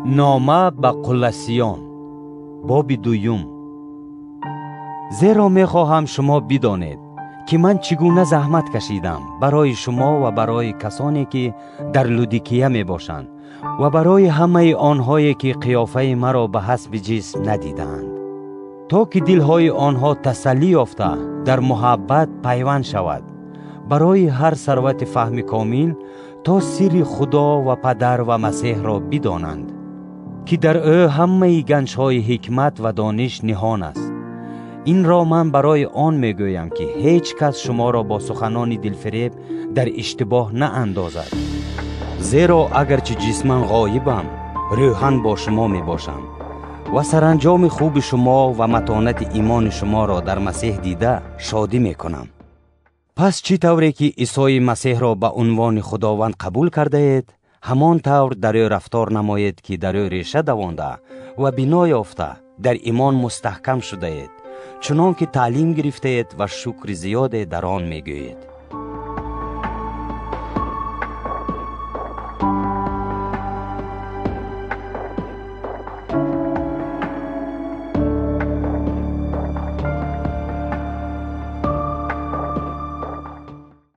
نامه به قلسیان باب دویم. زیرا می خواهم شما بدانید که من چگونه زحمت کشیدم برای شما و برای کسانی که در لودیکیه می باشند و برای همه آنهایی که قیافه مرا به حسب جسم ندیدند، تا که دلهای آنها تسلی یافته در محبت پیوند شود، برای هر ثروت فهم کامل، تا سر خدا و پدر و مسیح را بدانند که در او همه گنج‌های حکمت و دانش نهان است. این را من برای آن میگویم که هیچ کس شما را با سخنان دلفریب در اشتباه نه اندازد. زیرا اگرچه جسماً غایبم، روحاً با شما می باشم و سرانجام خوب شما و متانت ایمان شما را در مسیح دیده شادی می کنم. پس چی طوری که عیسی مسیح را به عنوان خداوند قبول کرده اید، همان طور در او رفتار نمایید که در او ریشه دوانده و بنا یافته در ایمان مستحکم شده اید، چنان که تعلیم گرفته اید و شکر زیاد در آن می گویید.